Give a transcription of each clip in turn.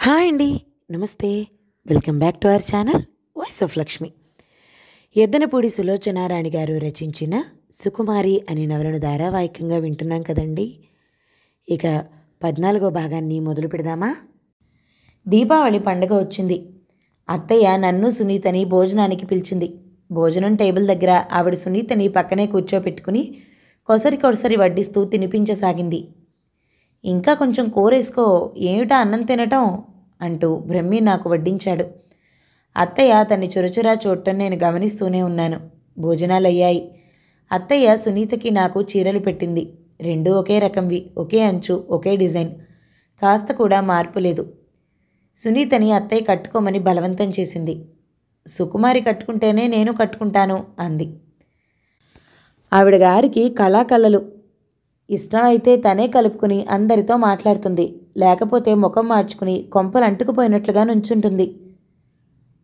Hi అండి. నమస్తే. Welcome back to our channel voice of Lakshmi. Yaddanapudi Sulochana Rani గారు రచించిన సుకుమారి అనే నవలను ధారావాహికంగా వింటున్నాం కదండి. ఇక 14వ భాగాన్ని మొదలు పెడదామా? దీపావళి పండుగ వచ్చింది. అత్తయ్య నన్ను సునీతని భోజనానికి పిలిచింది. భోజనం టేబుల్ దగ్గర ఆవిడ సునీతని పక్కనే కూర్చోపెట్టుకుని కొసరి కొసరి వడ్డిస్తూ తినిపించసాగింది. ఇంకా కొంచెం కూరేసుకో, ఏమిటా అన్నం తినటం అంటూ బ్రహ్మి నాకు వడ్డించాడు. అత్తయ్య అతన్ని చురచురా చూడటం నేను గమనిస్తూనే ఉన్నాను. భోజనాలయ్యాయి. అత్తయ్య సునీతకి నాకు చీరలు పెట్టింది. రెండూ ఒకే రకంవి, ఒకే అంచు, ఒకే డిజైన్, కాస్త కూడా మార్పు లేదు. సునీతని అత్తయ్య కట్టుకోమని బలవంతం చేసింది. సుకుమారి కట్టుకుంటేనే నేను కట్టుకుంటాను అంది. ఆవిడ గారికి కళాకళలు. ఇష్టం అయితే తనే కలుపుకుని అందరితో మాట్లాడుతుంది, లేకపోతే ముఖం మార్చుకుని కొంపలు అంటుకుపోయినట్లుగా నుంచుంటుంది.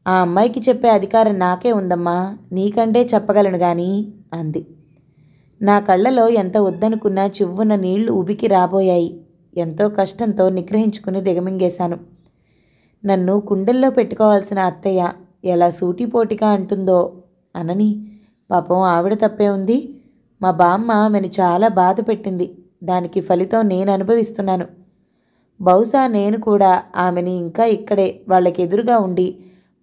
ఆ అమ్మాయికి చెప్పే అధికారం నాకే ఉందమ్మా, నీకంటే చెప్పగలను గాని అంది. నా కళ్ళలో ఎంత వద్దనుకున్నా చివ్వున నీళ్లు ఉబికి రాబోయాయి. ఎంతో కష్టంతో నిగ్రహించుకుని దిగమింగేశాను. నన్ను కుండెల్లో పెట్టుకోవాల్సిన అత్తయ్య ఎలా సూటిపోటిగా అంటుందో అనని. పాపం ఆవిడ తప్పే ఉంది. మా బామ్మ ఆమెను చాలా బాధ పెట్టింది. దానికి ఫలితం నేను అనుభవిస్తున్నాను. బహుశా నేను కూడా ఆమెని ఇంకా ఇక్కడే వాళ్ళకి ఎదురుగా ఉండి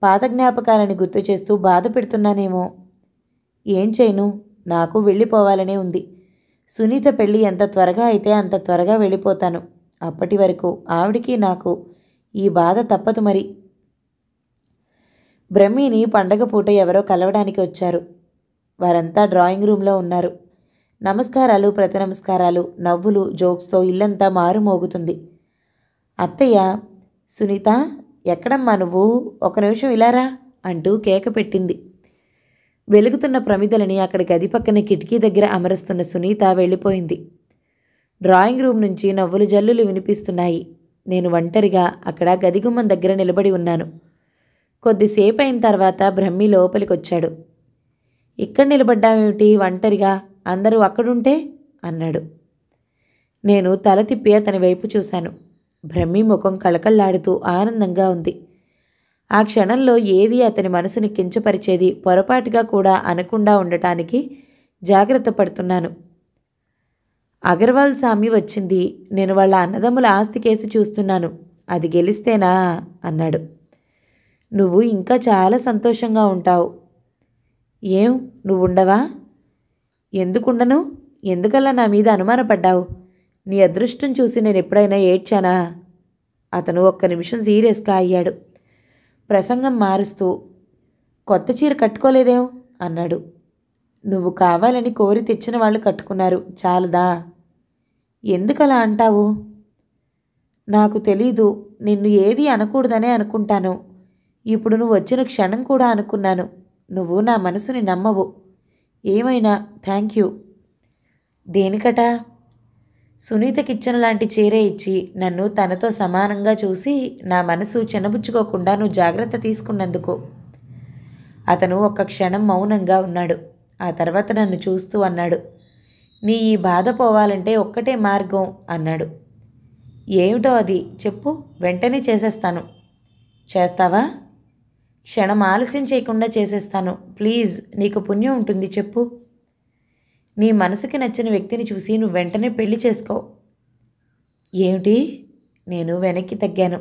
పాత జ్ఞాపకాలని గుర్తు చేస్తూ బాధ పెడుతున్నానేమో. ఏం చేయను, నాకు వెళ్ళిపోవాలనే ఉంది. సునీత పెళ్ళి ఎంత త్వరగా అయితే అంత త్వరగా వెళ్ళిపోతాను. అప్పటి వరకు ఆవిడికి నాకు ఈ బాధ తప్పదు మరి. బ్రహ్మిని పండగ పూట ఎవరో కలవడానికి వచ్చారు. వారంతా డ్రాయింగ్ రూమ్లో ఉన్నారు. నమస్కారాలు, ప్రతి నమస్కారాలు, నవ్వులు, జోక్స్తో ఇల్లంతా మారుమోగుతుంది. అత్తయ్య, సునీత ఎక్కడమ్మా నువ్వు, ఒక నిమిషం ఇలారా అంటూ కేక పెట్టింది. వెలుగుతున్న ప్రమిదలని అక్కడి గది పక్కన కిటికీ దగ్గర అమరుస్తున్న సునీత వెళ్ళిపోయింది. డ్రాయింగ్ రూమ్ నుంచి నవ్వులు జల్లులు వినిపిస్తున్నాయి. నేను ఒంటరిగా అక్కడ గదిగుమ్మం దగ్గర నిలబడి ఉన్నాను. కొద్దిసేపు అయిన తర్వాత బ్రహ్మి లోపలికొచ్చాడు. ఇక్కడ నిలబడ్డావేమిటి ఒంటరిగా, అందరూ అక్కడుంటే అన్నాడు. నేను తల తిప్పి అతని వైపు చూశాను. బ్రహ్మి ముఖం కళకళ్లాడుతూ ఆనందంగా ఉంది. ఆ క్షణంలో ఏది అతని మనసుని కించపరిచేది పొరపాటుగా కూడా అనకుండా ఉండటానికి జాగ్రత్త పడుతున్నాను. అగర్వాల్ సామి వచ్చింది. నేను వాళ్ళ అన్నదమ్ముల ఆస్తి కేసు చూస్తున్నాను. అది గెలిస్తేనా అన్నాడు. నువ్వు ఇంకా చాలా సంతోషంగా ఉంటావు. ఏం నువ్వుండవా? ఎందుకుండను? ఎందుకలా నా మీద అనుమానపడ్డావు? నీ అదృష్టం చూసి నేను ఎప్పుడైనా ఏడ్చానా? అతను ఒక్క నిమిషం సీరియస్గా అయ్యాడు. ప్రసంగం మారుస్తూ, కొత్త చీర కట్టుకోలేదేం అన్నాడు. నువ్వు కావాలని కోరి తెచ్చిన వాళ్ళు కట్టుకున్నారు, చాలదా? ఎందుకలా అంటావు? నాకు తెలీదు. నిన్ను ఏది అనకూడదనే అనుకుంటాను. ఇప్పుడు నువ్వు వచ్చిన క్షణం కూడా అనుకున్నాను. నువ్వు నా మనసుని నమ్మవు. ఏమైనా థ్యాంక్ యూ. దేనికట? సునీతకిచ్చిన లాంటి చీరే ఇచ్చి నన్ను తనతో సమానంగా చూసి నా మనసు చిన్నబుచ్చుకోకుండా నువ్వు జాగ్రత్త తీసుకున్నందుకు. అతను ఒక్క క్షణం మౌనంగా ఉన్నాడు. ఆ తర్వాత నన్ను చూస్తూ అన్నాడు, నీ ఈ బాధ పోవాలంటే ఒక్కటే మార్గం అన్నాడు. ఏమిటో అది చెప్పు, వెంటనే చేసేస్తాను. చేస్తావా? క్షణం ఆలస్యం చేయకుండా చేసేస్తాను. ప్లీజ్, నీకు పుణ్యం ఉంటుంది, చెప్పు. నీ మనసుకి నచ్చిన వ్యక్తిని చూసి నువ్వు వెంటనే పెళ్లి చేసుకో. ఏమిటి? నేను వెనక్కి తగ్గాను.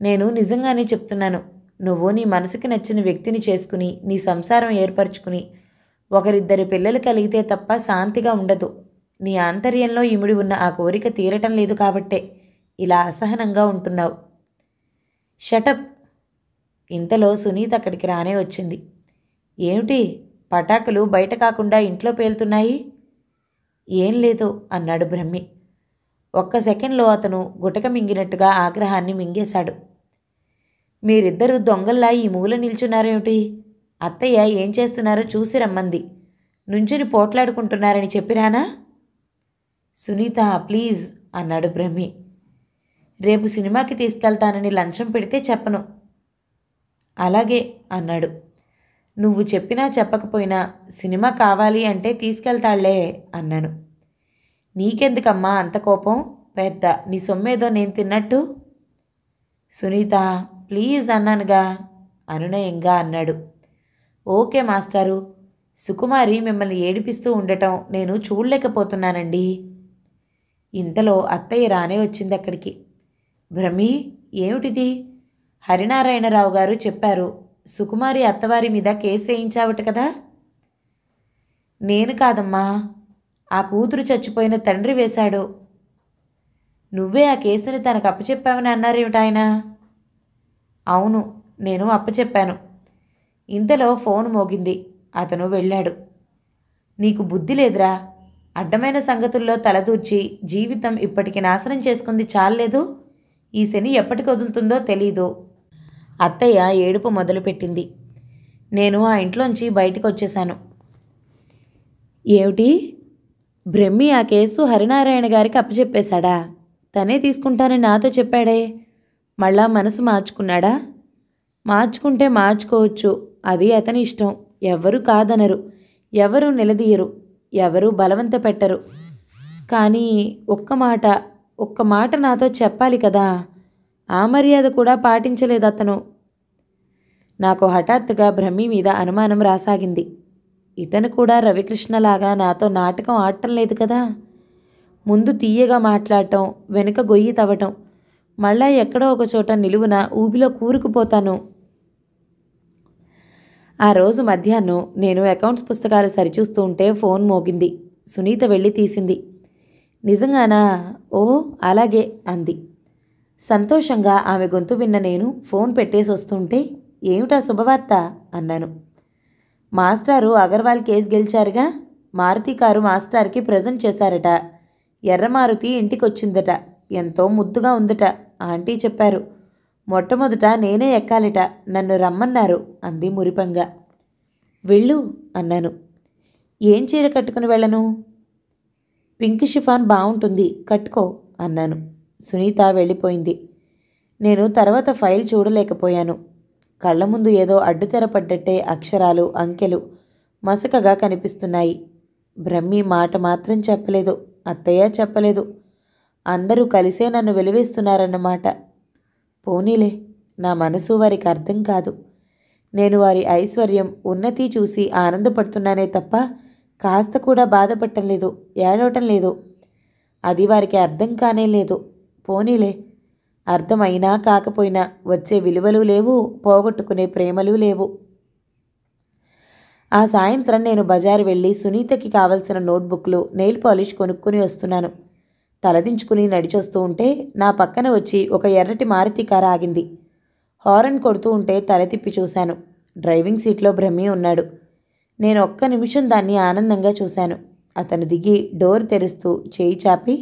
నేను నిజంగానే చెప్తున్నాను. నువ్వు నీ మనసుకి నచ్చిన వ్యక్తిని చేసుకుని నీ సంసారం ఏర్పరచుకుని ఒకరిద్దరి పిల్లలు కలిగితే తప్ప శాంతిగా ఉండదు. నీ ఆంతర్యంలో ఇమిడి ఉన్న ఆ కోరిక తీరటం లేదు కాబట్టే ఇలా అసహనంగా ఉంటున్నావు. షటప్. ఇంతలో సునీత అక్కడికి రానే వచ్చింది. ఏమిటి, పటాకులు బయట కాకుండా ఇంట్లో పేలుతున్నాయి? ఏం లేదు అన్నాడు బ్రహ్మి. ఒక్క సెకండ్లో అతను గుటక మింగినట్టుగా ఆగ్రహాన్ని మింగేశాడు. మీరిద్దరూ దొంగల్లా ఈ మూల నిల్చున్నారేమిటి? అత్తయ్య ఏం చేస్తున్నారో చూసి రమ్మంది. నుంచుని పోట్లాడుకుంటున్నారని చెప్పిరానా? సునీత ప్లీజ్ అన్నాడు బ్రహ్మి. రేపు సినిమాకి తీసుకెళ్తానని లంచం పెడితే చెప్పను. అలాగే అన్నాడు. నువ్వు చెప్పినా చెప్పకపోయినా సినిమా కావాలి అంటే తీసుకెళ్తాళ్లే అన్నాను. నీకెందుకమ్మా అంత కోపం? పెద్ద నీ సొమ్మేదో నేను తిన్నట్టు. సునీత ప్లీజ్ అన్నానుగా అనునయంగా అన్నాడు. ఓకే మాస్టారు, సుకుమారి మిమ్మల్ని ఏడిపిస్తూ ఉండటం నేను చూడలేకపోతున్నానండి. ఇంతలో అత్తయ్య రానే వచ్చింది అక్కడికి. భ్రమి, ఏమిటిది? హరినారాయణరావు గారు చెప్పారు సుకుమారి అత్తవారి మీద కేసు వేయించావట కదా. నేను కాదమ్మా, ఆ కూతురు చచ్చిపోయిన తండ్రి వేశాడు. నువ్వే ఆ కేసుని తనకు అప్పచెప్పావని అన్నారేమిటి ఆయన? అవును, నేను అప్పచెప్పాను. ఇంతలో ఫోన్ మోగింది. అతను వెళ్ళాడు. నీకు బుద్ధి లేదురా? అడ్డమైన సంగతుల్లో తలదూర్చి జీవితం ఇప్పటికి నాశనం చేసుకుంది చాలలేదు. ఈ శని ఎప్పటికి వదులుతుందో తెలీదు. అత్తయ్య ఏడుపు మొదలుపెట్టింది. నేను ఆ ఇంట్లోంచి బయటికి వచ్చేశాను. ఏమిటి? బ్రహ్మి ఆ కేసు హరినారాయణ గారికి అప్పచెప్పేశాడా? తనే తీసుకుంటానని నాతో చెప్పాడే. మళ్ళా మనసు మార్చుకున్నాడా? మార్చుకుంటే మార్చుకోవచ్చు, అది అతని ఇష్టం. ఎవరు కాదనరు, ఎవరు నిలదీయరు, ఎవరు బలవంత పెట్టరు. కానీ ఒక్క మాట నాతో చెప్పాలి కదా. ఆ మర్యాద కూడా పాటించలేదు అతను. నాకు హఠాత్తుగా బ్రహ్మి మీద అనుమానం రాసాగింది. ఇతను కూడా రవికృష్ణలాగా నాతో నాటకం ఆడటం లేదు కదా. ముందు తీయగా మాట్లాడటం, వెనుక గొయ్యి తవ్వటం, మళ్ళా ఎక్కడో ఒక చోట నిలువున ఊబిలో కూరుకుపోతాను. ఆ రోజు మధ్యాహ్నం నేను అకౌంట్స్ పుస్తకాలు సరిచూస్తూ ఉంటే ఫోన్ మోగింది. సునీత వెళ్ళి తీసింది. నిజంగానా? ఓ అలాగే అంది. సంతోషంగా ఆమె గొంతు విన్న నేను ఫోన్ పెట్టేసి వస్తుంటే, ఏమిటా శుభవార్త అన్నాను. మాస్టారు అగర్వాల్ కేసు గెలిచారుగా. మారుతి కారు మాస్టార్కి ప్రజెంట్ చేశారట. ఎర్ర మారుతి ఇంటికొచ్చిందట. ఎంతో ముద్దుగా ఉందట. ఆంటీ చెప్పారు. మొట్టమొదట నేనే ఎక్కాలిట. నన్ను రమ్మన్నారు అంది మురిపంగా. వెళ్ళు అన్నాను. ఏం చీర కట్టుకుని వెళ్ళను? పింక్ షిఫాన్ బాగుంటుంది, కట్టుకో అన్నాను. సునీత వెళ్ళిపోయింది. నేను తర్వాత ఫైల్ చూడలేకపోయాను. కళ్ళ ముందు ఏదో అడ్డుతెర పడ్డట్టే అక్షరాలు, అంకెలు మసకగా కనిపిస్తున్నాయి. బ్రహ్మి మాట మాత్రం చెప్పలేదు, అత్తయ్య చెప్పలేదు. అందరూ కలిసే నన్ను వెలివేస్తున్నారన్నమాట. పోనీలే, నా మనసు వారికి అర్థం కాదు. నేను వారి ఐశ్వర్యం, ఉన్నతి చూసి ఆనందపడుతున్నానే తప్ప కాస్త కూడా బాధపడటం లేదు, ఏడవటం లేదు. అది వారికి అర్థం కానే లేదు. పోనీలే, అర్థమైనా కాకపోయినా వచ్చే విలువలు లేవు, పోగొట్టుకునే ప్రేమలు లేవు. ఆ సాయంత్రం నేను బజారు వెళ్ళి సునీతకి కావలసిన నోట్బుక్లు, నెయిల్ పాలిష్ కొనుక్కుని వస్తున్నాను. తలదించుకుని నడిచొస్తూ ఉంటే నా పక్కన వచ్చి ఒక ఎర్రటి మారుతి కారు ఆగింది. హారన్ కొడుతూ ఉంటే తల తిప్పి చూశాను. డ్రైవింగ్ సీట్లో బ్రహ్మి ఉన్నాడు. నేను ఒక్క నిమిషం దాన్ని ఆనందంగా చూశాను. అతను దిగి డోర్ తెరుస్తూ చేయి చాపి,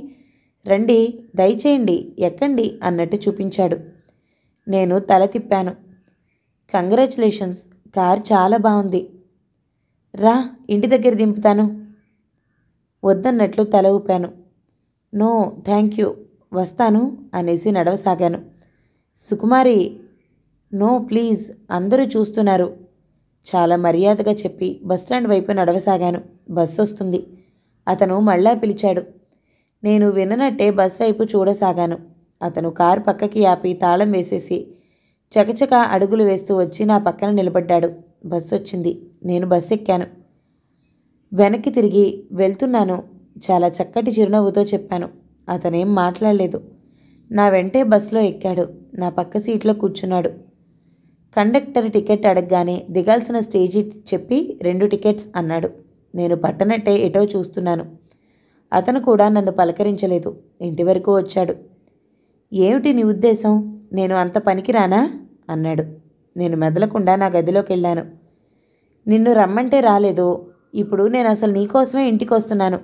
రండి, దయచేయండి, ఎక్కండి అన్నట్టు చూపించాడు. నేను తల తిప్పాను. కంగ్రాచులేషన్స్, కార్ చాలా బాగుంది. రా, ఇంటి దగ్గర దింపుతాను. వద్దన్నట్లు తల ఊపాను. నో థ్యాంక్ యూ, వస్తాను అనేసి నడవసాగాను. సుకుమారి, నో ప్లీజ్, అందరూ చూస్తున్నారు చాలా మర్యాదగా చెప్పి బస్టాండ్ వైపు నడవసాగాను. బస్సు వస్తుంది. అతను మళ్ళా పిలిచాడు. నేను విననట్టే బస్ వైపు చూడసాగాను. అతను కారు పక్కకి ఆపి తాళం వేసేసి చకచక అడుగులు వేస్తూ వచ్చి నా పక్కన నిలబడ్డాడు. బస్సు వచ్చింది. నేను బస్సు ఎక్కాను. వెనక్కి తిరిగి వెళ్తున్నాను చాలా చక్కటి చిరునవ్వుతో చెప్పాను. అతనేం మాట్లాడలేదు. నా వెంటే బస్సులో ఎక్కాడు. నా పక్క సీట్లో కూర్చున్నాడు. కండక్టర్ టికెట్ అడగగానే దిగాల్సిన స్టేజీ చెప్పి 2 టికెట్స్ అన్నాడు. నేను పట్టనట్టే ఎటో చూస్తున్నాను. అతను కూడా నన్ను పలకరించలేదు. ఇంటి వరకు వచ్చాడు. ఏమిటి నీ ఉద్దేశం? నేను అంత పనికిరానా అన్నాడు. నేను మెదలకుండా నా గదిలోకి వెళ్ళాను. నిన్ను రమ్మంటే రాలేదు. ఇప్పుడు నేను అసలు నీకోసమే ఇంటికి వస్తున్నాను.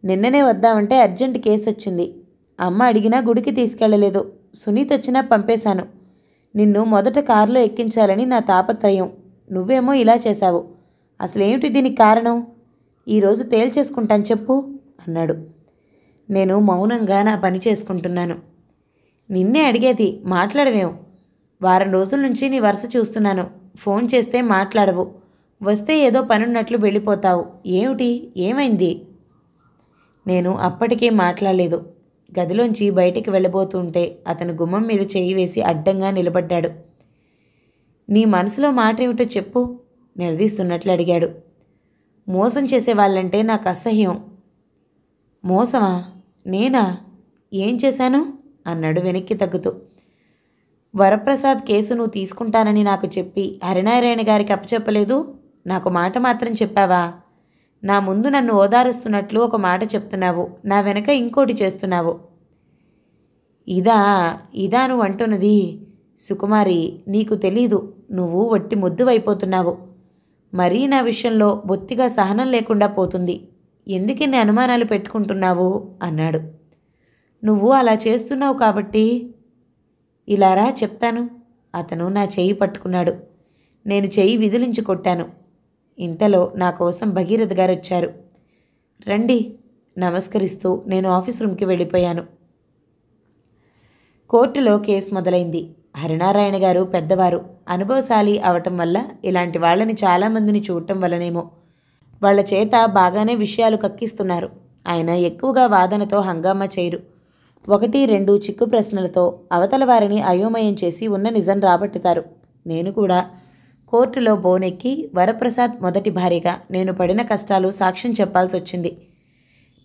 నిన్ననే వద్దామంటే అర్జెంట్ కేసు వచ్చింది. అమ్మ అడిగినా గుడికి తీసుకెళ్ళలేదు. సునీత్ వచ్చినా పంపేశాను. నిన్ను మొదట కారులో ఎక్కించాలని నా తాపత్రయం. నువ్వేమో ఇలా చేశావు. అసలేమిటి దీనికి కారణం? ఈరోజు తేల్చేసుకుంటాను చెప్పు అన్నాడు. నేను మౌనంగా నా పని చేసుకుంటున్నాను. నిన్నే అడిగేది, మాట్లాడవేం? వారం రోజుల నుంచి నీ వరుస చూస్తున్నాను. ఫోన్ చేస్తే మాట్లాడవు, వస్తే ఏదో పనున్నట్లు వెళ్ళిపోతావు. ఏమిటి? ఏమైంది? నేను అప్పటికే మాట్లాడలేదు. గదిలోంచి బయటికి వెళ్ళబోతుంటే అతను గుమ్మం మీద చేయి వేసి అడ్డంగా నిలబడ్డాడు. నీ మనసులో మాట ఏమిటో చెప్పు నిలదీస్తున్నట్లు అడిగాడు. మోసం చేసేవాళ్ళంటే నాకు అసహ్యం. మోసమా? నేనా? ఏం చేశాను? అన్నాడు వెనక్కి తగ్గుతూ. వరప్రసాద్ కేసు నువ్వు తీసుకుంటానని నాకు చెప్పి హరినారాయణ గారికి అప్పచెప్పలేదు. నాకు మాట మాత్రం చెప్పావా? నా ముందు నన్ను ఓదారుస్తున్నట్లు ఒక మాట చెప్తున్నావు, నా వెనక ఇంకోటి చేస్తున్నావు. ఇదా నువ్వు అంటున్నది? సుకుమారి, నీకు తెలీదు. నువ్వు వట్టి ముద్దువైపోతున్నావు. మరీ నా విషయంలో బొత్తిగా సహనం లేకుండా పోతుంది. ఎందుకిన్ని అనుమానాలు పెట్టుకుంటున్నావు అన్నాడు. నువ్వు అలా చేస్తున్నావు కాబట్టి. ఇలారా చెప్తాను. అతను నా చెయ్యి పట్టుకున్నాడు. నేను చెయ్యి విదిలించి కొట్టాను. ఇంతలో నా కోసం భగీరథ గారు వచ్చారు. రండి. నమస్కరిస్తూ నేను ఆఫీస్ రూమ్కి వెళ్ళిపోయాను. కోర్టులో కేసు మొదలైంది. హరినారాయణ గారు పెద్దవారు, అనుభవశాలి అవటం వల్ల ఇలాంటి వాళ్ళని చాలామందిని చూడటం వల్లనేమో వాళ్ళ చేత బాగానే విషయాలు కక్కిస్తున్నారు. ఆయన ఎక్కువగా వాదనతో హంగామా చేయరు. 1-2 చిక్కు ప్రశ్నలతో అవతల వారిని అయోమయం చేసి ఉన్న నిజం రాబట్టుతారు. నేను కూడా కోర్టులో బోనెక్కి వరప్రసాద్ మొదటి భార్యగా నేను పడిన కష్టాలు సాక్ష్యం చెప్పాల్సి వచ్చింది.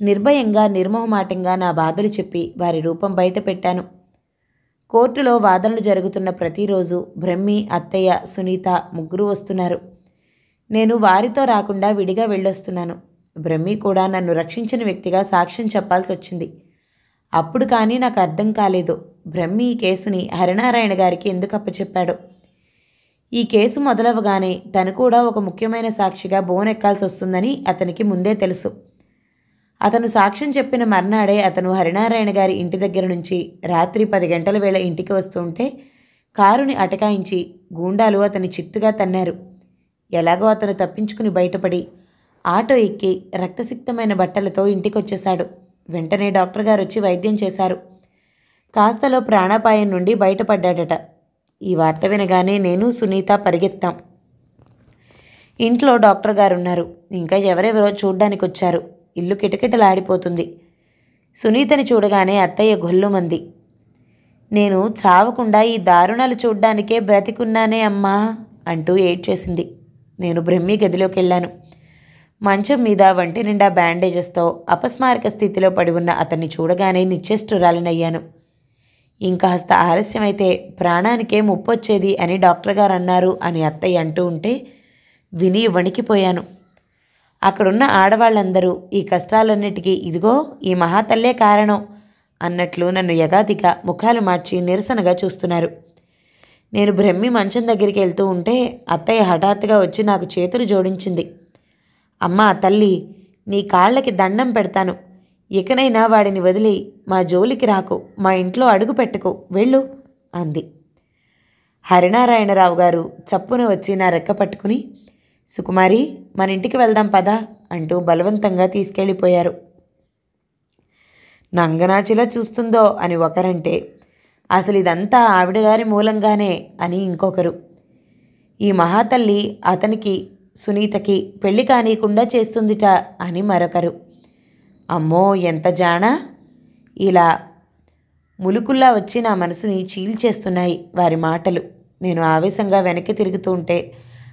నిర్భయంగా నిర్మోహమాటంగా నా బాధలు చెప్పి వారి రూపం బయట పెట్టాను. కోర్టులో వాదనలు జరుగుతున్న ప్రతిరోజు బ్రహ్మి, అత్తయ్య, సునీత ముగ్గురు వస్తున్నారు. నేను వారితో రాకుండా విడిగా వెళ్ళొస్తున్నాను. బ్రహ్మి కూడా నన్ను రక్షించిన వ్యక్తిగా సాక్ష్యం చెప్పాల్సి వచ్చింది. అప్పుడు కానీ నాకు అర్థం కాలేదు బ్రహ్మి ఈ కేసుని హరినారాయణ గారికి ఎందుకు అప్పచెప్పాడో. ఈ కేసు మొదలవగానే తను కూడా ఒక ముఖ్యమైన సాక్షిగా బోనెక్కాల్సి వస్తుందని అతనికి ముందే తెలుసు. అతను సాక్ష్యం చెప్పిన మర్నాడే అతను హరినారాయణ గారి ఇంటి దగ్గర నుంచి రాత్రి 10 గంటల వేళ ఇంటికి వస్తుంటే కారుని అటకాయించి గూండాలు అతని చిత్తుగా తన్నారు. ఎలాగో అతను తప్పించుకుని బయటపడి ఆటో ఎక్కి రక్తసిక్తమైన బట్టలతో ఇంటికొచ్చేశాడు. వెంటనే డాక్టర్ గారు వచ్చి వైద్యం చేశారు. కాస్తలో ప్రాణాపాయం నుండి బయటపడ్డాడట. ఈ వార్త వినగానే నేను, సునీత పరిగెత్తాం. ఇంట్లో డాక్టర్ గారున్నారు. ఇంకా ఎవరెవరో చూడ్డానికి వచ్చారు. ఇల్లు కిటకిటలాడిపోతుంది. సునీతని చూడగానే అత్తయ్య గొల్లుమంది. నేను చావకుండా ఈ దారుణాలు చూడ్డానికే బ్రతికున్నానే అమ్మా అంటూ ఏడ్చేసింది. నేను బ్రహ్మి గదిలోకి వెళ్ళాను. మంచం మీద వంటి నిండా బ్యాండేజెస్తో అపస్మారక స్థితిలో పడి ఉన్న అతన్ని చూడగానే నిశ్చేష్టురాలినయ్యాను. ఇంకాస్త ఆలస్యమైతే ప్రాణానికే ముప్పొచ్చేది అని డాక్టర్ గారు అన్నారు అని అత్తయ్య అంటూ ఉంటే విని వణికిపోయాను. అక్కడున్న ఆడవాళ్ళందరూ ఈ కష్టాలన్నిటికీ ఇదిగో ఈ మహాతల్లే కారణం అన్నట్లు నన్ను యగాదిగా ముఖాలు మార్చి నిరసనగా చూస్తున్నారు. నేను బ్రహ్మి మంచం దగ్గరికి వెళ్తూ ఉంటే అత్తయ్య హఠాత్తుగా వచ్చి నాకు చేతులు జోడించింది. అమ్మా తల్లి, నీ కాళ్ళకి దండం పెడతాను. ఇకనైనా వాడిని వదిలి మా జోలికి రాకు, మా ఇంట్లో అడుగు పెట్టుకో, వెళ్ళు అంది. హరినారాయణరావు గారు చప్పున వచ్చి నా రెక్క పట్టుకుని, సుకుమారి మన ఇంటికి వెళ్దాం పదా అంటూ బలవంతంగా తీసుకెళ్ళిపోయారు. నంగనాచిలా చూస్తుందో అని ఒకరంటే, అసలు ఇదంతా ఆవిడగారి మూలంగానే అని ఇంకొకరు. ఈ మహాతల్లి అతనికి సునీతకి పెళ్లి కానీయకుండా చేస్తుందిట అని మరొకరు. అమ్మో ఎంత జానా! ఇలా ములుకుల్లా వచ్చి నా మనసుని చీల్చేస్తున్నాయి వారి మాటలు. నేను ఆవేశంగా వెనక్కి తిరుగుతూ ఉంటే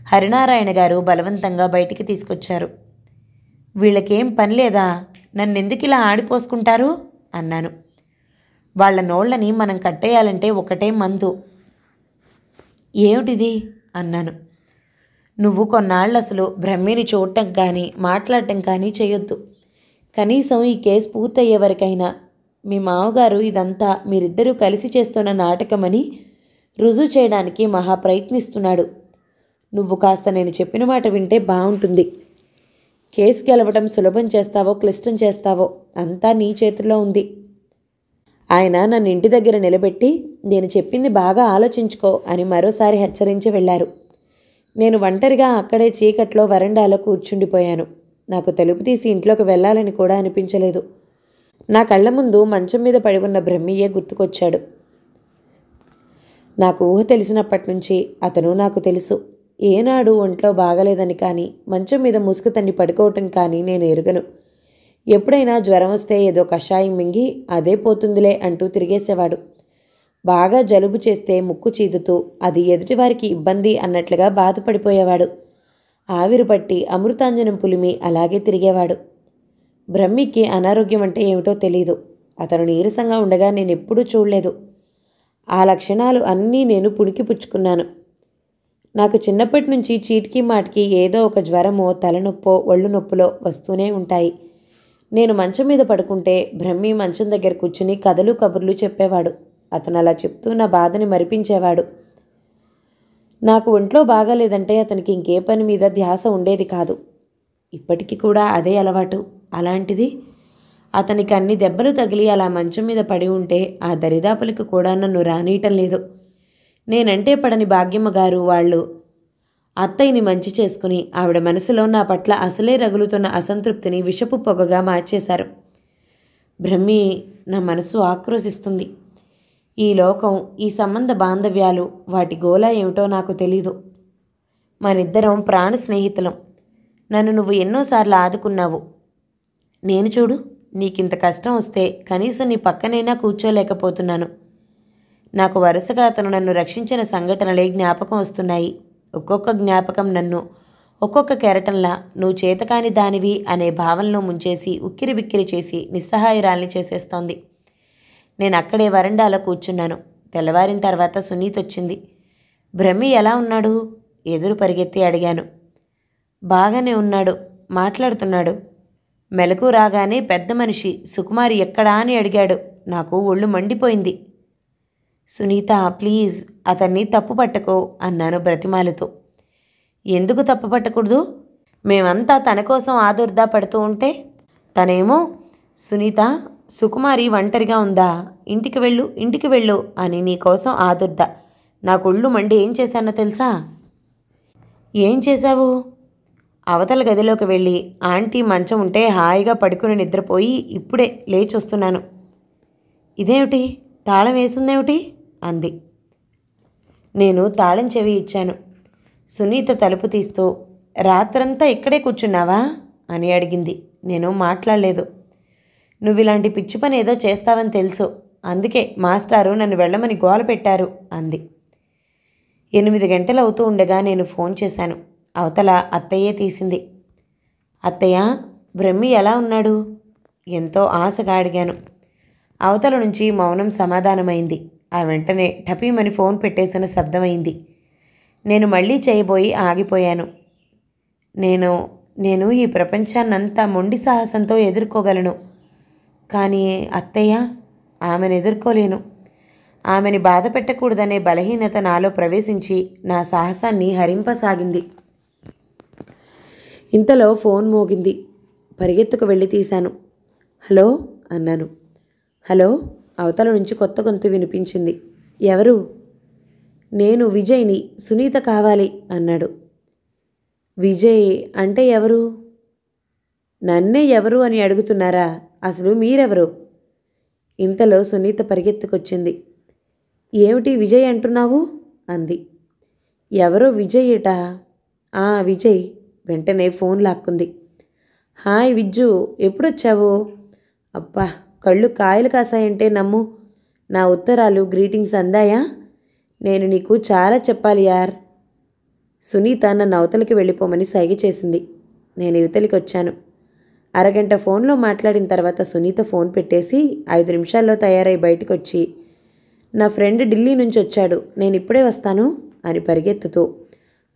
హరినారాయణ గారు బలవంతంగా బయటికి తీసుకొచ్చారు. వీళ్ళకేం పని లేదా? నన్నెందుకు ఇలా ఆడిపోసుకుంటారు అన్నాను. వాళ్ళ నోళ్ళని మనం కట్టేయాలంటే ఒకటే మందు. ఏమిటిది అన్నాను. నువ్వు కొన్నాళ్ళు అసలు బ్రహ్మిని చూడటం కానీ మాట్లాడటం కానీ చేయొద్దు. కనీసం ఈ కేసు పూర్తయ్యే వరకైనా మీ మామగారు ఇదంతా మీరిద్దరూ కలిసి చేస్తున్న నాటకమని రుజువు చేయడానికి మహా ప్రయత్నిస్తున్నాడు. నువ్వు కాస్త నేను చెప్పిన మాట వింటే బాగుంటుంది. కేసు గెలవడం సులభం చేస్తావో క్లిష్టం చేస్తావో అంతా నీ చేతుల్లో ఉంది. ఆయన నన్ను ఇంటి దగ్గర నిలబెట్టి నేను చెప్పింది బాగా ఆలోచించుకో అని మరోసారి హెచ్చరించి వెళ్ళారు. నేను ఒంటరిగా అక్కడే చీకట్లో వరండాలో కూర్చుండిపోయాను. నాకు తలుపు తీసి ఇంట్లోకి వెళ్ళాలని కూడా అనిపించలేదు. నా కళ్ళ ముందు మంచం మీద పడి ఉన్న బ్రహ్మియే గుర్తుకొచ్చాడు. నాకు ఊహ తెలిసినప్పటి నుంచి అతను నాకు తెలుసు. ఏనాడు ఒంట్లో బాగలేదని కానీ మంచం మీద ముసుగు తన్ని పడుకోవటం కానీ నేను ఎరుగను. ఎప్పుడైనా జ్వరం వస్తే ఏదో కషాయం మింగి అదే పోతుందిలే అంటూ తిరిగేసేవాడు. బాగా జలుబు చేస్తే ముక్కు చీదుతూ అది ఎదుటివారికి ఇబ్బంది అన్నట్లుగా బాధపడిపోయేవాడు. ఆవిరి పట్టి అమృతాంజనం పులిమి అలాగే తిరిగేవాడు. బ్రహ్మికి అనారోగ్యం అంటే ఏమిటో తెలీదు. అతను నీరసంగా ఉండగా నేనెప్పుడూ చూడలేదు. ఆ లక్షణాలు అన్నీ నేను పుణికిపుచ్చుకున్నాను. నాకు చిన్నప్పటి నుంచి చీటికి మాటికి ఏదో ఒక జ్వరమో తలనొప్పో ఒళ్ళు నొప్పులో వస్తూనే ఉంటాయి. నేను మంచం మీద పడుకుంటే బ్రహ్మి మంచం దగ్గర కూర్చుని కథలు కబుర్లు చెప్పేవాడు. అతను అలా చెప్తూ నా బాధని మరిపించేవాడు. నాకు ఒంట్లో బాగాలేదంటే అతనికి ఇంకే పని మీద ధ్యాస ఉండేది కాదు. ఇప్పటికీ కూడా అదే అలవాటు. అలాంటిది అతనికి అన్ని దెబ్బలు తగిలి అలా మంచం మీద పడి ఉంటే ఆ దరిదాపులకు కూడా నన్ను రానీయటం లేదు. నేనంటే పడని భాగ్యమ్మ గారు వాళ్ళు అత్తయ్యని మంచి చేసుకుని ఆవిడ మనసులో నా పట్ల అసలే రగులుతున్న అసంతృప్తిని విషపు పొగగా మార్చేశారు. బ్రహ్మి నా మనసు ఆక్రోశిస్తుంది. ఈ లోకం, ఈ సంబంధ బాంధవ్యాలు, వాటి గోలా ఏమిటో నాకు తెలీదు. మనిద్దరం ప్రాణ స్నేహితులం. నన్ను నువ్వు ఎన్నోసార్లు ఆదుకున్నావు. నేను చూడు, నీకింత కష్టం వస్తే కనీసం నీ పక్కనైనా కూర్చోలేకపోతున్నాను. నాకు వరుసగా అతను నన్ను రక్షించిన సంఘటనలే జ్ఞాపకం వస్తున్నాయి. ఒక్కొక్క జ్ఞాపకం నన్ను ఒక్కొక్క కెరటంలా నువ్వు చేతకాని దానివి అనే భావనలో ముంచేసి ఉక్కిరి బిక్కిరి చేసి నిస్సహాయురాల్ని చేసేస్తోంది. నేను అక్కడే వరండాలో కూర్చున్నాను. తెల్లవారిన తర్వాత సునీత వచ్చింది. బ్రహ్మి ఎలా ఉన్నాడు? ఎదురు పరిగెత్తి అడిగాను. బాగానే ఉన్నాడు, మాట్లాడుతున్నాడు. మెలకు రాగానే పెద్ద మనిషి సుకుమారి ఎక్కడా అని అడిగాడు. నాకు ఒళ్ళు మండిపోయింది. సునీత, ప్లీజ్ అతన్ని తప్పు పట్టకో అన్నాను బ్రతిమాలుతూ. ఎందుకు తప్పు పట్టకూడదు? మేమంతా తన కోసం ఆదుర్దా పడుతూ ఉంటే తనేమో సునీత, సుకుమారి ఒంటరిగా ఉందా, ఇంటికి వెళ్ళు ఇంటికి వెళ్ళు అని నీకోసం ఆదుర్దా. నాకు ఒళ్ళు మండి ఏం చేశానో తెలుసా? ఏం చేశావు? అవతల గదిలోకి వెళ్ళి ఆంటీ మంచం ఉంటే హాయిగా పడుకుని నిద్రపోయి ఇప్పుడే లేచొస్తున్నాను. ఇదేమిటి, తాళం వేసుందేమిటి అంది. నేను తాళం చెవి ఇచ్చాను. సునీత తలుపు తీస్తూ, రాత్రంతా ఇక్కడే కూర్చున్నావా అని అడిగింది. నేను మాట్లాడలేదు. నువ్విలాంటి పిచ్చి పని ఏదో చేస్తావని తెలుసు, అందుకే మాస్టారు నన్ను వెళ్ళమని గోల పెట్టారు అంది. 8 గంటలు అవుతూ ఉండగా నేను ఫోన్ చేశాను. అవతల అత్తయ్యే తీసింది. అత్తయ్య, బ్రహ్మి ఎలా ఉన్నాడు? ఎంతో ఆశగా అడిగాను. అవతల నుంచి మౌనం సమాధానమైంది. ఆ వెంటనే టపీమని ఫోన్ పెట్టేసిన శబ్దమైంది. నేను మళ్ళీ చేయబోయి ఆగిపోయాను. నేను ఈ ప్రపంచాన్నంతా మొండి సాహసంతో ఎదుర్కోగలను. కానీ అత్తయ్య, ఆమెను ఎదుర్కోలేను. ఆమెని బాధ పెట్టకూడదనే బలహీనత నాలో ప్రవేశించి నా సాహసాన్ని హరింపసాగింది. ఇంతలో ఫోన్ మోగింది. పరిగెత్తుకు వెళ్ళి తీశాను. హలో అన్నాను. హలో, అవతల నుంచి కొత్త గొంతు వినిపించింది. ఎవరు? నేను విజయ్ని, సునీత కావాలి అన్నాడు. విజయ్ అంటే ఎవరు? నన్నే ఎవరు అని అడుగుతున్నారా? అసలు మీరెవరు? ఇంతలో సునీత పరిగెత్తుకొచ్చింది. ఏమిటి విజయ్ అంటున్నావు అంది. ఎవరో విజయ్ ఏట? విజయ్. వెంటనే ఫోన్ లాక్కుంది. హాయ్ విజ్జు, ఎప్పుడొచ్చావు? అబ్బా, కళ్ళు కాయలు కాసాయంటే నమ్ము. నా ఉత్తరాలు, గ్రీటింగ్స్ అందాయా? నేను నీకు చాలా చెప్పాలి యార్. సునీత నన్ను అవతలికి వెళ్ళిపోమని సైగ చేసింది. నేను ఇవతలికి వచ్చాను. అరగంట ఫోన్లో మాట్లాడిన తర్వాత సునీత ఫోన్ పెట్టేసి 5 నిమిషాల్లో తయారై బయటకు వచ్చి, నా ఫ్రెండ్ ఢిల్లీ నుంచి వచ్చాడు, నేను ఇప్పుడే వస్తాను అని పరిగెత్తుతూ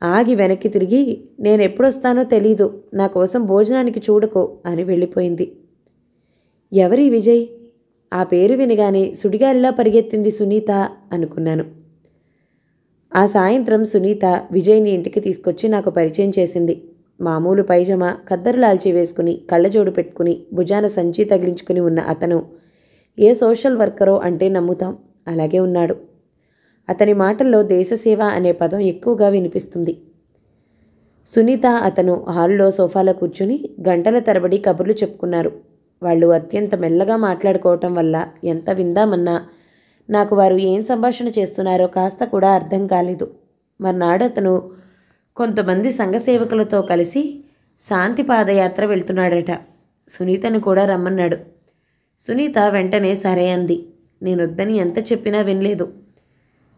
ఆగి వెనక్కి తిరిగి, నేను ఎప్పుడొస్తానో తెలీదు, నా కోసం భోజనానికి చూడకో అని వెళ్ళిపోయింది. ఎవరి విజయ్? ఆ పేరు వినగానే సుడిగాలిలా పరిగెత్తింది సునీత అనుకున్నాను. ఆ సాయంత్రం సునీత విజయ్ని ఇంటికి తీసుకొచ్చి నాకు పరిచయం చేసింది. మామూలు పైజమా, ఖద్దరు లాల్చీ వేసుకుని, కళ్ళజోడు పెట్టుకుని, భుజాన సంచి తగిలించుకుని ఉన్న అతను ఏ సోషల్ వర్కరో అంటే నమ్ముతాం, అలాగే ఉన్నాడు. అతని మాటల్లో దేశసేవ అనే పదం ఎక్కువగా వినిపిస్తుంది. సునీత, అతను హాల్లో సోఫాలో కూర్చుని గంటల తరబడి కబుర్లు చెప్పుకున్నారు. వాళ్ళు అత్యంత మెల్లగా మాట్లాడుకోవటం వల్ల ఎంత విందామన్నా నాకు వారు ఏం సంభాషణ చేస్తున్నారో కాస్త కూడా అర్థం కాలేదు. మర్నాడు అతను కొంతమంది సంఘ సేవకులతో కలిసి శాంతి పాదయాత్ర వెళ్తున్నాడట. సునీతని కూడా రమ్మన్నాడు. సునీత వెంటనే సరే అంది. నేనొద్దని ఎంత చెప్పినా వినలేదు.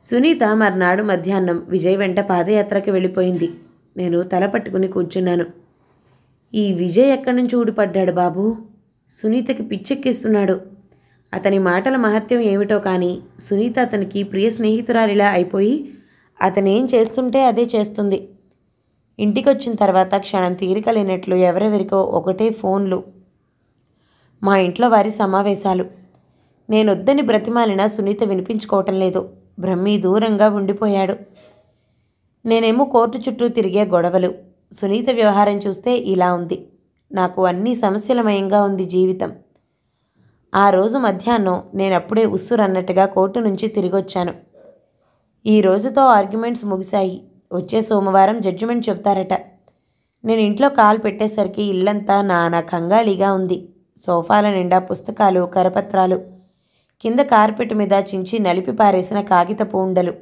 సునీత మర్నాడు మధ్యాహ్నం విజయ్ వెంట పాదయాత్రకి వెళ్ళిపోయింది. నేను తల పట్టుకుని కూర్చున్నాను. ఈ విజయ్ ఎక్కడి నుంచి ఊడిపడ్డాడు బాబు? సునీతకి పిచ్చెక్కిస్తున్నాడు. అతని మాటల మహత్యం ఏమిటో కానీ సునీత అతనికి ప్రియ స్నేహితురాలిలా అయిపోయి అతనేం చేస్తుంటే అదే చేస్తుంది. ఇంటికొచ్చిన తర్వాత క్షణం తీరిక లేనట్లు ఎవరెవరికో ఒకటే ఫోన్లు. మా ఇంట్లో వారి సమావేశాలు. నేనొద్దని బ్రతిమాలినా సునీత వినిపించుకోవటం లేదు. బ్రహ్మి దూరంగా ఉండిపోయాడు. నేనేమో కోర్టు చుట్టూ తిరిగే గొడవలు. సునీత వ్యవహారం చూస్తే ఇలా ఉంది. నాకు అన్నీ సమస్యలమయంగా ఉంది జీవితం. ఆ రోజు మధ్యాహ్నం నేనప్పుడే ఉస్సురన్నట్టుగా కోర్టు నుంచి తిరిగొచ్చాను. ఈ రోజుతో ఆర్గ్యుమెంట్స్ ముగిశాయి. వచ్చే సోమవారం జడ్జిమెంట్ చెప్తారట. నేను ఇంట్లో కాలు పెట్టేసరికి ఇల్లంతా నానా కంగాళీగా ఉంది. సోఫాల నిండా పుస్తకాలు, కరపత్రాలు, కింద కార్పెట్ మీద చించి నలిపి పారేసిన కాగితపు ఉండలు.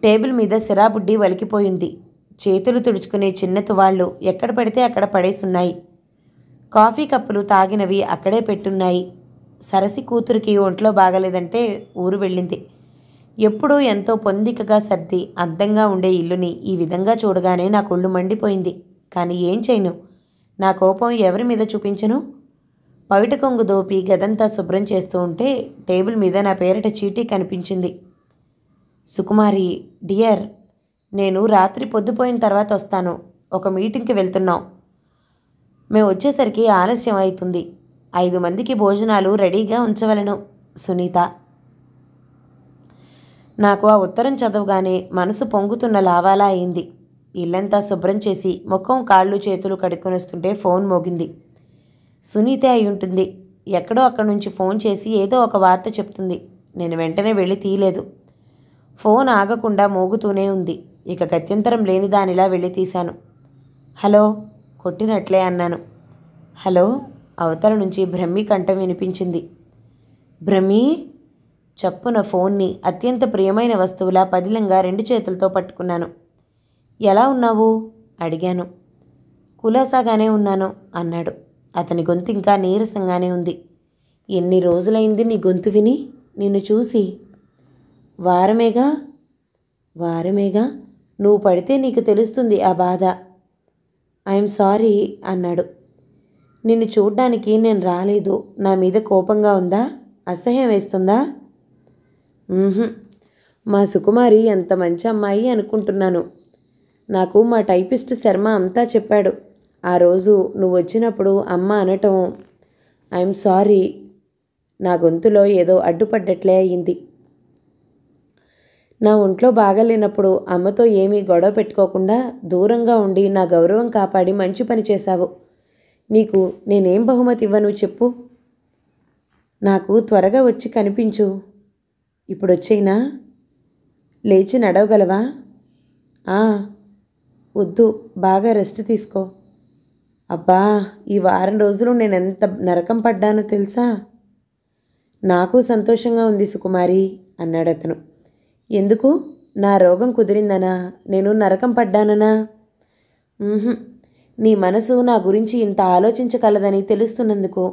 టేబుల్ మీద సిరాబుడ్డి వలికిపోయింది. చేతులు తుడుచుకునే చిన్న తువాళ్ళు ఎక్కడ పడితే అక్కడ పడేసున్నాయి. కాఫీ కప్పులు తాగినవి అక్కడే పెట్టున్నాయి. సరసి కూతురికి ఒంట్లో బాగలేదంటే ఊరు వెళ్ళింది. ఎప్పుడూ ఎంతో పొందికగా సర్ది అందంగా ఉండే ఇల్లుని ఈ విధంగా చూడగానే నా కొళ్ళు మండిపోయింది. కానీ ఏం చేయను? నా కోపం ఎవరి మీద చూపించను? పవిట కొంగు దోపి గదంతా శుభ్రం చేస్తూ ఉంటే టేబుల్ మీద నా పేరిట చీటీ కనిపించింది. సుకుమారి డియర్, నేను రాత్రి పొద్దుపోయిన తర్వాత వస్తాను. ఒక మీటింగ్కి వెళ్తున్నాం. మేము వచ్చేసరికి ఆలస్యం అవుతుంది. 5 మందికి భోజనాలు రెడీగా ఉంచవలను. సునీత. నాకు ఆ ఉత్తరం చదవగానే మనసు పొంగుతున్న లావాలా అయింది. ఇల్లంతా శుభ్రం చేసి ముఖం కాళ్ళు చేతులు కడుక్కొని వస్తుంటే ఫోన్ మోగింది. సునీతే అయి ఉంటుంది. ఎక్కడో అక్కడి నుంచి ఫోన్ చేసి ఏదో ఒక వార్త చెప్తుంది. నేను వెంటనే వెళ్ళి తీయలేదు. ఫోన్ ఆగకుండా మోగుతూనే ఉంది. ఇక గత్యంతరం లేని దానిలా వెళ్ళి తీశాను. హలో, కొట్టినట్లే అన్నాను. హలో, అవతల నుంచి బ్రహ్మి కంఠం వినిపించింది. బ్రహ్మి? చప్పున ఫోన్ని అత్యంత ప్రియమైన వస్తువులా పదిలంగా 2 చేతులతో పట్టుకున్నాను. ఎలా ఉన్నావు అడిగాను. కులాసాగానే ఉన్నాను అన్నాడు. అతని గొంతు ఇంకా నీరసంగానే ఉంది. ఎన్ని రోజులైంది నీ గొంతు విని, నిన్ను చూసి? వారమేగా. వారమేగా. నువ్వు పడితే నీకు తెలుస్తుంది ఆ బాధ. ఐఎమ్ సారీ అన్నాడు. నిన్ను చూడ్డానికి నేను రాలేదు. నా మీద కోపంగా ఉందా? అసహ్యం వేస్తుందా? మా సుకుమారి ఎంత మంచి అమ్మాయి అనుకుంటున్నాను. నాకు మా టైపిస్ట్ శర్మ అంతా చెప్పాడు. ఆ రోజు నువ్వు వచ్చినప్పుడు అమ్మ అనటం ఐఎమ్ సారీ. నా గొంతులో ఏదో అడ్డుపడ్డట్లే అయింది. నా ఒంట్లో బాగాలేనప్పుడు అమ్మతో ఏమీ గొడవ పెట్టుకోకుండా దూరంగా ఉండి నా గౌరవం కాపాడి మంచి పని చేశావు. నీకు నేనేం బహుమతి ఇవ్వను చెప్పు? నాకు త్వరగా వచ్చి కనిపించు. ఇప్పుడు వచ్చేయినా? లేచి నడవగలవా? వద్దు, బాగా రెస్ట్ తీసుకో. అబ్బా, ఈ వారం రోజులు నేనెంత నరకం పడ్డానో తెలుసా? నాకు సంతోషంగా ఉంది సుకుమారి అన్నాడు అతను. ఎందుకు? నా రోగం కుదిరిందనా? నేను నరకం పడ్డాననా? నీ మనసు నా గురించి ఇంత ఆలోచించగలదని తెలుస్తున్నందుకు.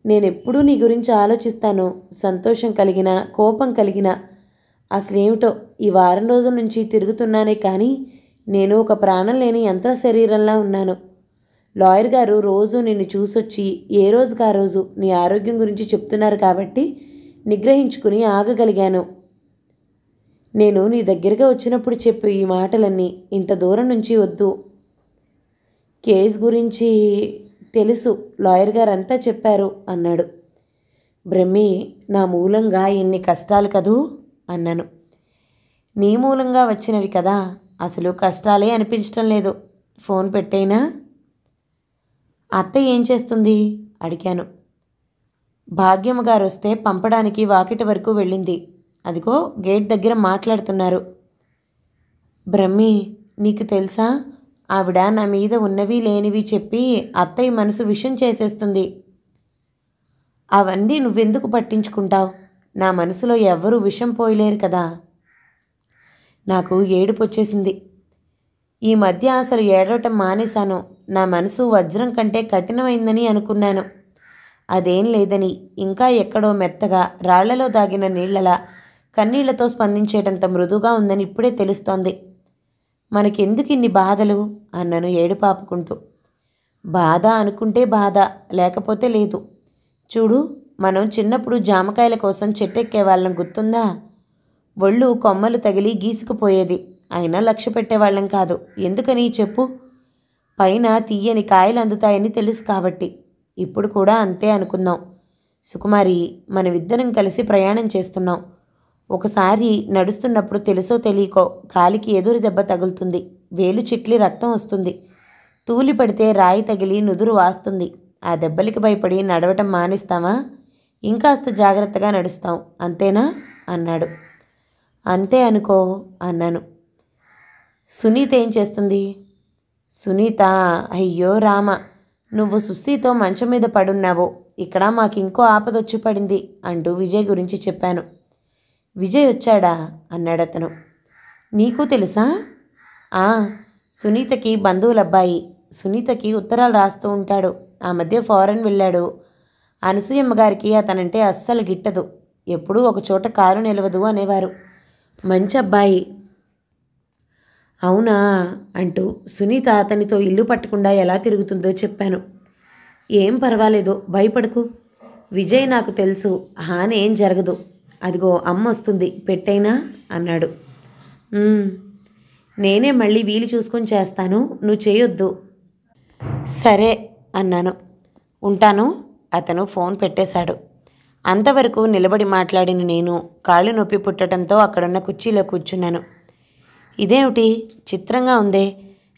నేనెప్పుడూ నీ గురించి ఆలోచిస్తాను. సంతోషం కలిగినా కోపం కలిగినా. అసలేమిటో ఈ వారం రోజుల నుంచి తిరుగుతున్నానే కానీ నేను ఒక ప్రాణం లేని యంత్ర శరీరంలా ఉన్నాను. లాయర్ గారు రోజు నిన్ను చూసొచ్చి ఏ రోజుకి ఆ రోజు నీ ఆరోగ్యం గురించి చెప్తున్నారు కాబట్టి నిగ్రహించుకుని ఆగగలిగాను. నేను నీ దగ్గరగా వచ్చినప్పుడు చెప్పు ఈ మాటలన్నీ. ఇంత దూరం నుంచి వద్దు. కేస్ గురించి తెలుసు, లాయర్ గారు అంతా చెప్పారు అన్నాడు. బ్రహ్మి, నా మూలంగా ఎన్ని కష్టాలు కదూ అన్నాను. నీ మూలంగా వచ్చినవి కదా, అసలు కష్టాలే అనిపించటం లేదు. ఫోన్ పెట్టేనా? అత్త ఏం చేస్తుంది అడిగాను. భాగ్యమ్మ గారు వస్తే పంపడానికి వాకిటి వరకు వెళ్ళింది. అదిగో గేట్ దగ్గర మాట్లాడుతున్నారు. బ్రహ్మి, నీకు తెలుసా, ఆవిడ నా మీద ఉన్నవి లేనివి చెప్పి అత్తయ్య మనసు విషం చేసేస్తుంది. అవన్నీ నువ్వెందుకు పట్టించుకుంటావు? నా మనసులో ఎవ్వరూ విషం పోయలేరు కదా. నాకు ఏడుపు వచ్చేసింది. ఈ మధ్య అసలు ఏడవటం మానేశాను. నా మనసు వజ్రం కంటే కఠినమైందని అనుకున్నాను. అదేం లేదని, ఇంకా ఎక్కడో మెత్తగా రాళ్లలో దాగిన నీళ్లలా కన్నీళ్లతో స్పందించేటంత మృదువుగా ఉందని ఇప్పుడే తెలుస్తోంది. మనకెందుకు ఇన్ని బాధలు అన్నాను ఏడుపాపుకుంటూ. బాధ అనుకుంటే బాధ, లేకపోతే లేదు. చూడు, మనం చిన్నప్పుడు జామకాయల కోసం చెట్టెక్కేవాళ్ళం గుర్తుందా? ఒళ్ళు కొమ్మలు తగిలి గీసుకుపోయేది. అయినా లక్ష్య పెట్టేవాళ్ళం కాదు. ఎందుకని చెప్పు? పైన తీయని కాయలు అందుతాయని తెలుసు కాబట్టి. ఇప్పుడు కూడా అంతే అనుకుందాం. సుకుమారి, మనమిద్దరం కలిసి ప్రయాణం చేస్తున్నాం. ఒకసారి నడుస్తున్నప్పుడు తెలుసో తెలియకో కాలికి ఎదురు దెబ్బ తగులుతుంది. వేలు చిట్లి రక్తం వస్తుంది. తూలి పడితే రాయి తగిలి నుదురు వాస్తుంది. ఆ దెబ్బలకి భయపడి నడవటం మానేస్తామా? ఇంకాస్త జాగ్రత్తగా నడుస్తాం, అంతేనా అన్నాడు. అంతే అనుకో అన్నాను. సునీత ఏం చేస్తుంది? సునీత, అయ్యో రామ, నువ్వు సుస్సీతో మంచం మీద పడున్నావు. ఇక్కడ మాకింకో ఆపదొచ్చి పడింది అంటూ విజయ్ గురించి చెప్పాను. విజయ్ వచ్చాడా అన్నాడతను. నీకు తెలుసా? సునీతకి బంధువులబ్బాయి. సునీతకి ఉత్తరాలు రాస్తూ ఉంటాడు. ఆ మధ్య ఫారెన్ వెళ్ళాడు. అనసూయమ్మ గారికి అతనంటే అస్సలు గిట్టదు. ఎప్పుడూ ఒకచోట కారు నిలవదు అనేవారు. మంచి అబ్బాయి. అవునా అంటూ సునీత అతనితో ఇల్లు పట్టకుండా ఎలా తిరుగుతుందో చెప్పాను. ఏం పర్వాలేదు, భయపడకు. విజయ్ నాకు తెలుసు, హాని ఏం జరగదు. అదిగో అమ్మ వస్తుంది, పెట్టైనా అన్నాడు. నేనే మళ్ళీ వీలు చూసుకొని చేస్తాను, నువ్వు చేయొద్దు. సరే అన్నాను. ఉంటాను. అతను ఫోన్ పెట్టేశాడు. అంతవరకు నిలబడి మాట్లాడిన నేను కాళ్ళు నొప్పి పుట్టడంతో అక్కడున్న కుర్చీలో కూర్చున్నాను. ఇదేమిటి చిత్రంగా ఉందే.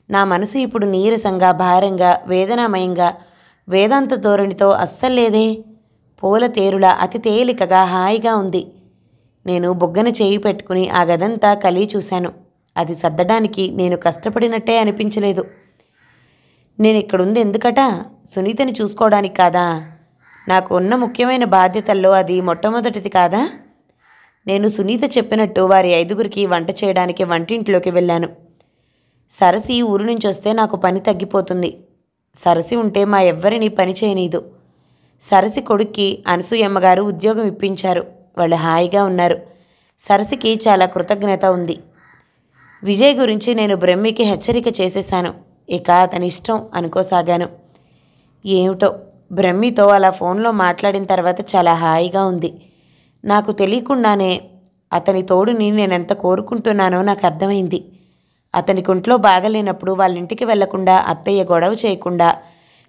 నా మనసు ఇప్పుడు నీరసంగా, భారంగా, వేదనామయంగా, వేదాంత ధోరణితో అస్సల్లేదే. పూల తేరులా అతి తేలికగా హాయిగా ఉంది. నేను బొగ్గన చేయి పెట్టుకుని ఆ గదంతా కలిగి చూశాను. అది సర్దడానికి నేను కష్టపడినట్టే అనిపించలేదు. నేను ఇక్కడుంది ఎందుకట? సునీతని చూసుకోవడానికి కాదా? నాకు ఉన్న ముఖ్యమైన బాధ్యతల్లో అది మొట్టమొదటిది కాదా? నేను సునీత చెప్పినట్టు వారి 5గురికి వంట చేయడానికి వంటింట్లోకి వెళ్ళాను. సరసి ఊరు నుంచి వస్తే నాకు పని తగ్గిపోతుంది. సరసి ఉంటే మా ఎవ్వరినీ పని చేయనీదు. సరసి కొడుక్కి అనసూయమ్మగారు ఉద్యోగం ఇప్పించారు. వాళ్ళు హాయిగా ఉన్నారు. సరసికి చాలా కృతజ్ఞత ఉంది. విజయ్ గురించి నేను బ్రహ్మికి హెచ్చరిక చేసేశాను. ఇక అతని ఇష్టం అనుకోసాగాను. ఏమిటో బ్రహ్మితో అలా ఫోన్లో మాట్లాడిన తర్వాత చాలా హాయిగా ఉంది. నాకు తెలియకుండానే అతని తోడుని నేనెంత కోరుకుంటున్నానో నాకు అర్థమైంది. అతని కుంట్లో బాగలేనప్పుడు వాళ్ళ ఇంటికి వెళ్లకుండా, అత్తయ్య గొడవ చేయకుండా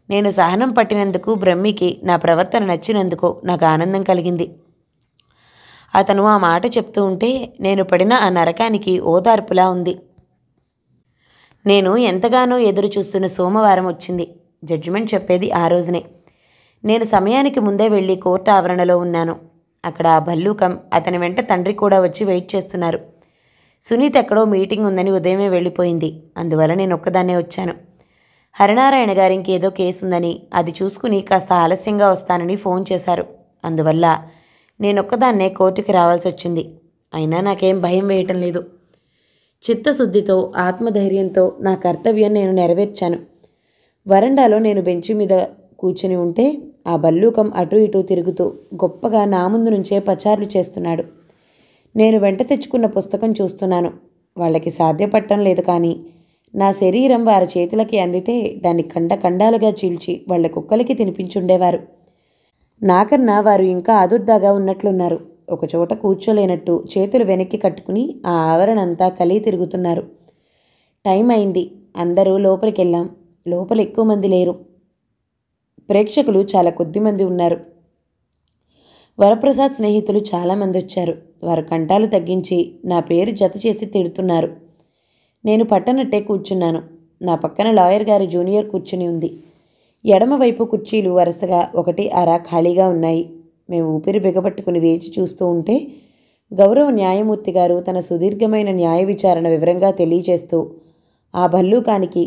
నేను సహనం పట్టినందుకు, బ్రహ్మికి నా ప్రవర్తన నచ్చినందుకు నాకు ఆనందం కలిగింది. అతను ఆ మాట చెప్తూ ఉంటే నేను పడిన ఆ నరకానికి ఓదార్పులా ఉంది. నేను ఎంతగానో ఎదురు చూస్తున్న సోమవారం వచ్చింది. జడ్జిమెంట్ చెప్పేది ఆ రోజునే. నేను సమయానికి ముందే వెళ్ళి కోర్టు ఆవరణలో ఉన్నాను. అక్కడ ఆ భల్లూకం, అతని వెంట తండ్రి కూడా వచ్చి వెయిట్ చేస్తున్నారు. సునీత ఎక్కడో మీటింగ్ ఉందని ఉదయమే వెళ్ళిపోయింది. అందువల్ల నేను ఒక్కదాన్నే వచ్చాను. హరినారాయణ గారి ఇంకేదో కేసు ఉందని, అది చూసుకుని కాస్త ఆలస్యంగా వస్తానని ఫోన్ చేశారు. అందువల్ల నేనొక్కదాన్నే కోర్టుకి రావాల్సి వచ్చింది. అయినా నాకేం భయం వేయటం లేదు. చిత్తశుద్ధితో, ఆత్మధైర్యంతో నా కర్తవ్యం నేను నెరవేర్చాను. వరండాలో నేను బెంచి మీద కూర్చుని ఉంటే ఆ భల్లూకం అటూ ఇటూ తిరుగుతూ గొప్పగా నా ముందు నుంచే పచార్లు చేస్తున్నాడు. నేను వెంట తెచ్చుకున్న పుస్తకం చూస్తున్నాను. వాళ్ళకి సాధ్యపడటం లేదు, కానీ నా శరీరం వారి చేతులకి అందితే దాన్ని ఖండాలుగా చీల్చి వాళ్ళ కుక్కలకి తినిపించుండేవారు. నాకన్నా వారు ఇంకా ఆదుర్దాగా ఉన్నట్లున్నారు. ఒకచోట కూర్చోలేనట్టు చేతులు వెనక్కి కట్టుకుని ఆ ఆవరణంతా కలిగి తిరుగుతున్నారు. టైం అయింది. అందరూ లోపలికెళ్ళాం. లోపల ఎక్కువ మంది లేరు. ప్రేక్షకులు చాలా కొద్దిమంది ఉన్నారు. వరప్రసాద్ స్నేహితులు చాలామంది వచ్చారు. వారు కంఠాలు తగ్గించి నా పేరు జత చేసి తిడుతున్నారు. నేను పట్టనట్టే కూర్చున్నాను. నా పక్కన లాయర్ గారి జూనియర్ కూర్చుని ఉంది. ఎడమవైపు కుర్చీలు వరుసగా 1, 2 ఖాళీగా ఉన్నాయి. మేము ఊపిరి బిగబట్టుకుని వేచి చూస్తూ ఉంటే గౌరవ న్యాయమూర్తి గారు తన సుదీర్ఘమైన న్యాయ విచారణ వివరంగా తెలియజేస్తూ ఆ భల్లూకానికి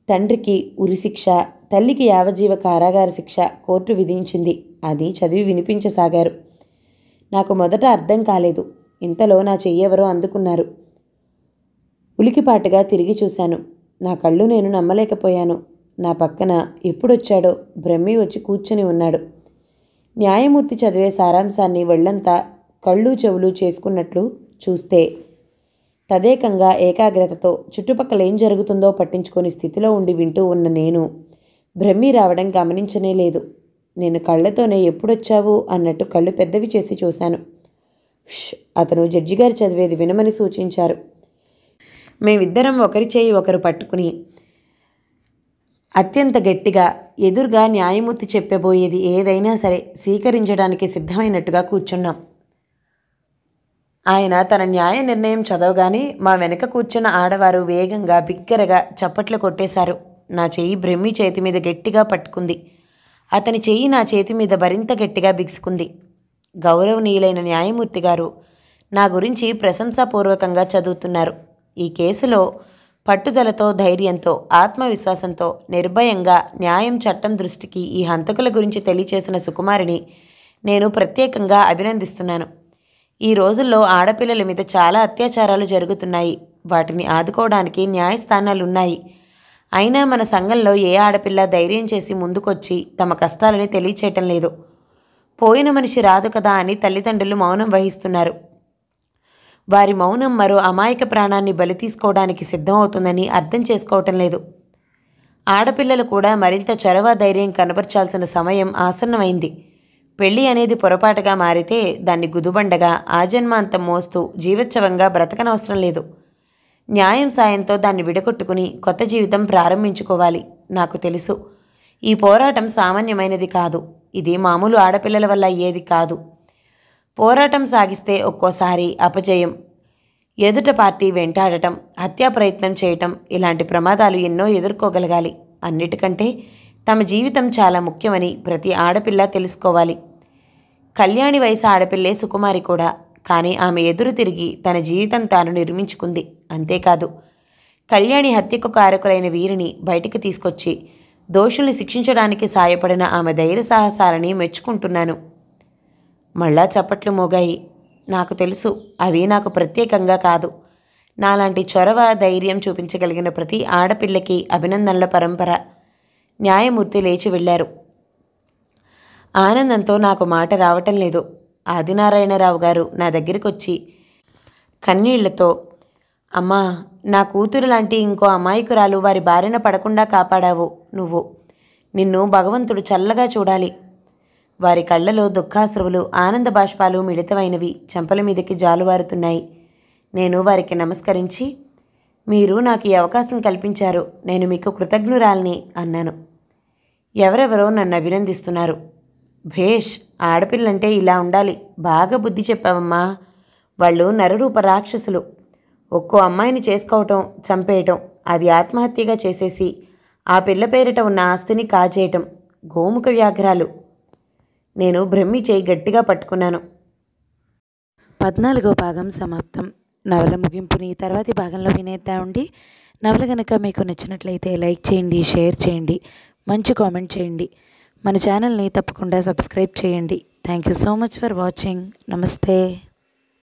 తండ్రికి ఉరిశిక్ష, తల్లికి యావజ్జీవ కారాగార శిక్ష కోర్టు విధించింది అని చదివి వినిపించసాగారు. నాకు మొదట అర్థం కాలేదు. ఇంతలో నా చెయ్యెవరో అందుకున్నారు. ఉలికిపాటుగా తిరిగి చూశాను. నా కళ్ళు నేను నమ్మలేకపోయాను. నా పక్కన ఎప్పుడొచ్చాడో బ్రహ్మి వచ్చి కూర్చుని ఉన్నాడు. న్యాయమూర్తి చదివే సారాంశాన్ని ఒళ్ళంతా కళ్ళు చెవులు చేసుకున్నట్లు చూస్తే తదేకంగా ఏకాగ్రతతో చుట్టుపక్కల ఏం జరుగుతుందో పట్టించుకొని స్థితిలో ఉండి వింటూ ఉన్న నేను బ్రహ్మి రావడం గమనించనే లేదు. నేను కళ్ళతోనే ఎప్పుడొచ్చావు అన్నట్టు కళ్ళు పెద్దవి చేసి చూశాను. అతను జడ్జిగారు చదివేది వినమని సూచించారు. మేమిద్దరం ఒకరి చేయి ఒకరు పట్టుకుని అత్యంత గట్టిగా ఎదురుగా న్యాయమూర్తి చెప్పబోయేది ఏదైనా సరే స్వీకరించడానికి సిద్ధమైనట్టుగా కూర్చున్నాం. ఆయన తన న్యాయ నిర్ణయం చదవగానే మా వెనక కూర్చున్న ఆడవారు వేగంగా బిగ్గరగా చప్పట్లు కొట్టేశారు. నా చెయ్యి బ్రహ్మి చేతి మీద గట్టిగా పట్టుకుంది. అతని చెయ్యి నా చేతి మీద మరింత గట్టిగా బిగుసుకుంది. గౌరవనీయులైన న్యాయమూర్తి గారు నా గురించి ప్రశంసాపూర్వకంగా చదువుతున్నారు. ఈ కేసులో పట్టుదలతో, ధైర్యంతో, ఆత్మవిశ్వాసంతో నిర్భయంగా న్యాయం చట్టం దృష్టికి ఈ హంతకుల గురించి తెలియచేసిన సుకుమారిని నేను ప్రత్యేకంగా అభినందిస్తున్నాను. ఈ రోజుల్లో ఆడపిల్లల మీద చాలా అత్యాచారాలు జరుగుతున్నాయి. వాటిని ఆదుకోవడానికి న్యాయస్థానాలున్నాయి. అయినా మన సంఘంలో ఏ ఆడపిల్ల ధైర్యం చేసి ముందుకొచ్చి తమ కష్టాలని తెలియచేయటం లేదు. పోయిన మనిషి రాదు కదా అని తల్లిదండ్రులు మౌనం వహిస్తున్నారు. వారి మౌనం మరో అమాయక ప్రాణాన్ని బలి తీసుకోవడానికి సిద్ధమవుతుందని అర్థం చేసుకోవటం లేదు. ఆడపిల్లలు కూడా మరింత చొరవ, ధైర్యం కనబర్చాల్సిన సమయం ఆసన్నమైంది. పెళ్లి అనేది పొరపాటుగా మారితే దాన్ని గుదుబండగా ఆజన్మాంతం మోస్తూ జీవోత్సవంగా బ్రతకనవసరం లేదు. న్యాయం సాయంతో దాన్ని విడగొట్టుకుని కొత్త జీవితం ప్రారంభించుకోవాలి. నాకు తెలుసు, ఈ పోరాటం సామాన్యమైనది కాదు. ఇది మామూలు ఆడపిల్లల వల్ల అయ్యేది కాదు. పోరాటం సాగిస్తే ఒక్కోసారి అపజయం, ఎదుట పార్టీ వెంటాడటం, హత్యా ప్రయత్నం చేయటం ఇలాంటి ప్రమాదాలు ఎన్నో ఎదుర్కోగలగాలి. అన్నిటికంటే తమ జీవితం చాలా ముఖ్యమని ప్రతి ఆడపిల్ల తెలుసుకోవాలి. కళ్యాణి వయసు ఆడపిల్లే సుకుమారి కూడా. కానీ ఆమె ఎదురు తిరిగి తన జీవితం తాను నిర్మించుకుంది. అంతేకాదు, కళ్యాణి హత్యకు కారకులైన వీరిని బయటికి తీసుకొచ్చి దోషుల్ని శిక్షించడానికి సాయపడిన ఆమె ధైర్య సాహసాలని మెచ్చుకుంటున్నాను. మళ్ళా చప్పట్లు మోగాయి. నాకు తెలుసు, అవి నాకు ప్రత్యేకంగా కాదు. నాలాంటి చొరవ, ధైర్యం చూపించగలిగిన ప్రతి ఆడపిల్లకి అభినందనల పరంపర. న్యాయమూర్తి లేచి వెళ్ళారు. ఆనందంతో నాకు మాట రావటం లేదు. ఆదినారాయణరావు గారు నా దగ్గరికి వచ్చి కన్నీళ్లతో, అమ్మా, నా కూతురు లాంటి ఇంకో అమాయకురాలు వారి బారిన పడకుండా కాపాడావు నువ్వు. నిన్ను భగవంతుడు చల్లగా చూడాలి. వారి కళ్ళలో దుఃఖాశ్రువులు, ఆనంద బాష్పాలు మిళితమైనవి చెంపల మీదకి జాలువారుతున్నాయి. నేను వారికి నమస్కరించి, మీరు నాకు ఈ అవకాశం కల్పించారు, నేను మీకు కృతజ్ఞురాల్ని అన్నాను. ఎవరెవరో నన్ను అభినందిస్తున్నారు. భేష్, ఆడపిల్లంటే ఇలా ఉండాలి, బాగా బుద్ధి చెప్పావమ్మా. వాళ్ళు నరరూప రాక్షసులు. ఒక్కో అమ్మాయిని చేసుకోవటం, చంపేయటం, అది ఆత్మహత్యగా చేసేసి ఆ పిల్ల పేరిట ఉన్న ఆస్తిని కాజేయటం, గోముఖ వ్యాఘ్రాలు. నేను బ్రహ్మి చేయి గట్టిగా పట్టుకున్నాను. 14వ భాగం సమాప్తం. నవల ముగింపుని తర్వాతి భాగంలో వినేద్దామండి. నవల కనుక మీకు నచ్చినట్లయితే లైక్ చేయండి, షేర్ చేయండి, మంచి కామెంట్ చేయండి. మన ఛానల్ని తప్పకుండా సబ్స్క్రైబ్ చేయండి. Thank you so much for watching. నమస్తే.